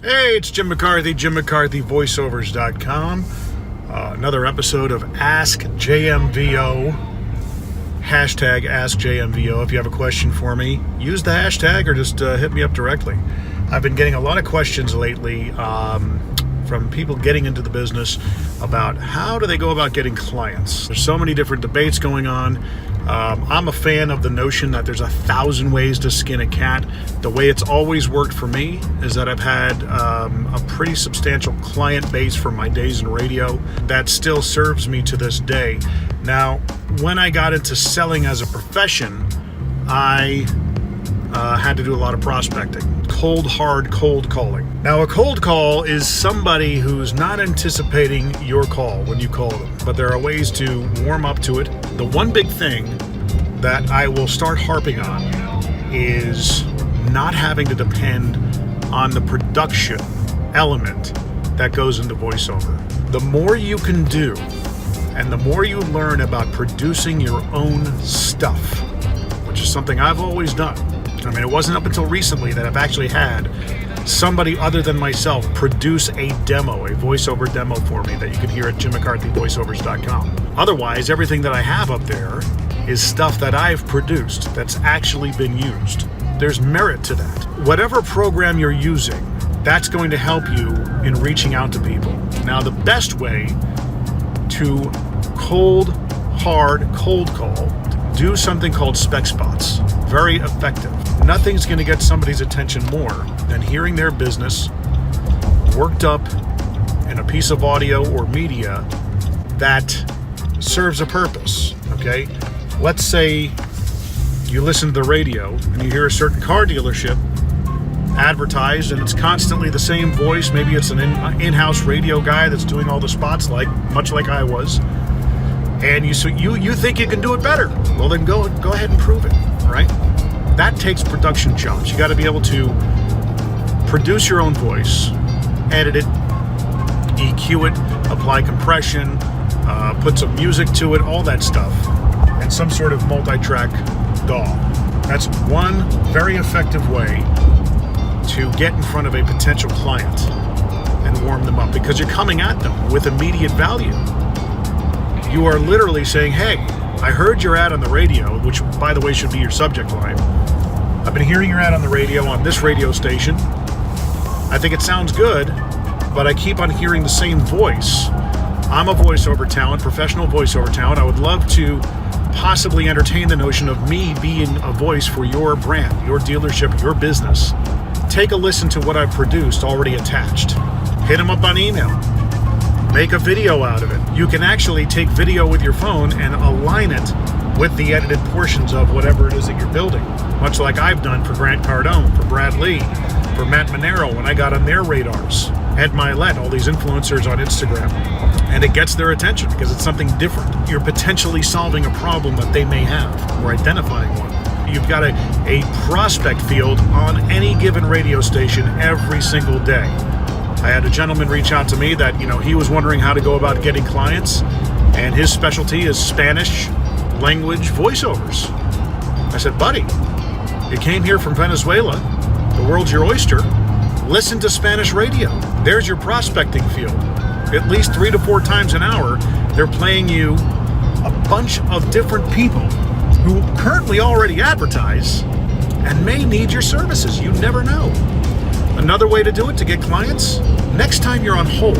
Hey, it's Jim McCarthy, JimMcCarthyVoiceovers.com. Another episode of Ask JMVO. Hashtag Ask JMVO. If you have a question for me, use the hashtag or just hit me up directly. I've been getting a lot of questions lately from people getting into the business about how do they go about getting clients. There's so many different debates going on. I'm a fan of the notion that there's 1,000 ways to skin a cat. The way it's always worked for me is that I've had a pretty substantial client base from my days in radio that still serves me to this day. Now, when I got into selling as a profession, I had to do a lot of prospecting. Hard cold calling. Now, a cold call is somebody who's not anticipating your call when you call them, but there are ways to warm up to it. The one big thing that I will start harping on is not having to depend on the production element that goes into voiceover. The more you can do and the more you learn about producing your own stuff, which is something I've always done. I mean, it wasn't up until recently that I've actually had somebody other than myself produce a demo, a voiceover demo for me that you can hear at JimMcCarthyVoiceovers.com. Otherwise, everything that I have up there is stuff that I've produced that's actually been used. There's merit to that. Whatever program you're using, that's going to help you in reaching out to people. Now, the best way to cold call, do something called spec spots. Very effective. Nothing's going to get somebody's attention more than hearing their business worked up in a piece of audio or media that serves a purpose, okay? Let's say you listen to the radio and you hear a certain car dealership advertised and it's constantly the same voice. Maybe it's an in-house radio guy that's doing all the spots much like I was. And you think you can do it better. Well, then go ahead and prove it, all right? That takes production chops. You got to be able to produce your own voice, edit it, EQ it, apply compression, put some music to it, all that stuff, and some sort of multi-track DAW. That's one very effective way to get in front of a potential client and warm them up, because you're coming at them with immediate value. You are literally saying, hey, I heard your ad on the radio, which, by the way, should be your subject line. I've been hearing your ad on the radio on this radio station. I think it sounds good, but I keep on hearing the same voice. I'm a voiceover talent, professional voiceover talent. I would love to possibly entertain the notion of me being a voice for your brand, your dealership, your business. Take a listen to what I've produced already attached. Hit them up on email. Make a video out of it. You can actually take video with your phone and align it with the edited portions of whatever it is that you're building. Much like I've done for Grant Cardone, for Brad Lee, for Matt Monero when I got on their radars, Ed Milet, all these influencers on Instagram. And it gets their attention because it's something different. You're potentially solving a problem that they may have or identifying one. You've got a prospect field on any given radio station every single day. I had a gentleman reach out to me that, he was wondering how to go about getting clients, and his specialty is Spanish language voiceovers. I said, buddy, you came here from Venezuela, the world's your oyster, listen to Spanish radio. There's your prospecting field. At least 3 to 4 times an hour, they're playing you a bunch of different people who currently already advertise and may need your services. You never know. Another way to do it to get clients, next time you're on hold,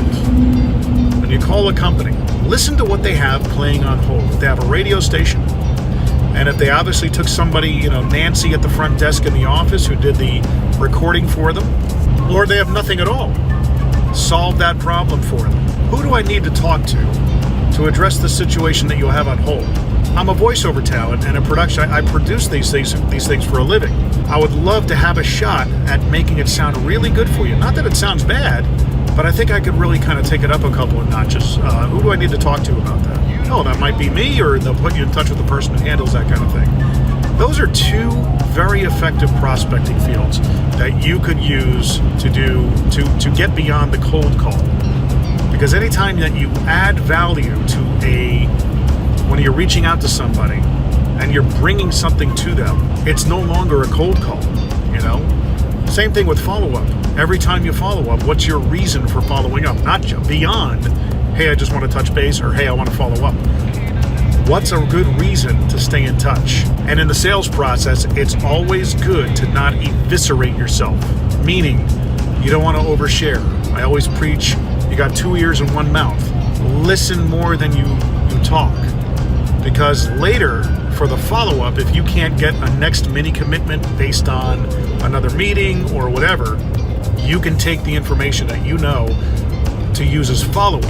when you call a company, listen to what they have playing on hold. If they have a radio station, and if they obviously took somebody, Nancy at the front desk in the office who did the recording for them, or they have nothing at all, solve that problem for them. Who do I need to talk to address the situation that you'll have on hold? I'm a voiceover talent and a production. I produce these things for a living. I would love to have a shot at making it sound really good for you. Not that it sounds bad, but I think I could really kind of take it up a couple of notches. Who do I need to talk to about that? That might be me, or they'll put you in touch with the person who handles that kind of thing. Those are two very effective prospecting fields that you could use to get beyond the cold call. Because anytime that you add value when you're reaching out to somebody and you're bringing something to them, it's no longer a cold call, Same thing with follow-up. Every time you follow up, what's your reason for following up? Not beyond, hey, I just want to touch base, or hey, I want to follow up. What's a good reason to stay in touch? And in the sales process, it's always good to not eviscerate yourself, meaning you don't want to overshare. I always preach, you got 2 ears and 1 mouth. Listen more than you talk. Because later, for the follow-up, if you can't get a next mini commitment based on another meeting or whatever, you can take the information that you know to use as follow-up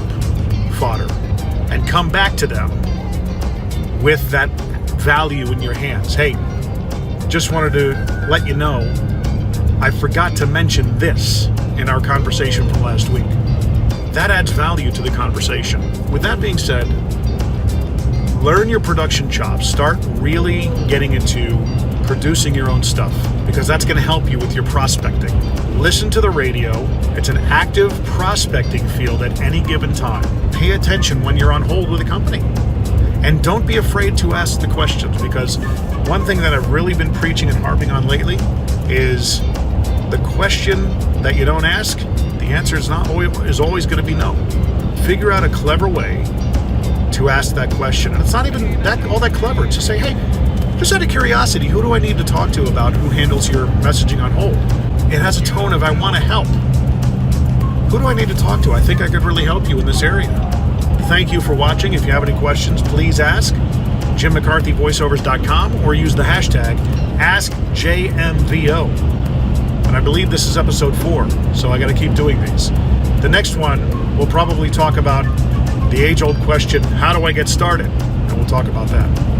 fodder and come back to them with that value in your hands. Hey, just wanted to let you know, I forgot to mention this in our conversation from last week. That adds value to the conversation. With that being said, learn your production chops. Start really getting into producing your own stuff, because that's going to help you with your prospecting. Listen to the radio. It's an active prospecting field at any given time. Pay attention when you're on hold with a company. And don't be afraid to ask the questions, because one thing that I've really been preaching and harping on lately is the question that you don't ask, the answer is always going to be no. Figure out a clever way to ask that question. And it's not even all that clever. It's to say, hey, just out of curiosity, who do I need to talk to about who handles your messaging on hold? It has a tone of, I want to help. Who do I need to talk to? I think I could really help you in this area. Thank you for watching. If you have any questions, please ask. JimMcCarthyVoiceovers.com, or use the hashtag AskJMVO. And I believe this is episode 4, so I got to keep doing these. The next one, we'll probably talk about the age-old question, how do I get started? And we'll talk about that.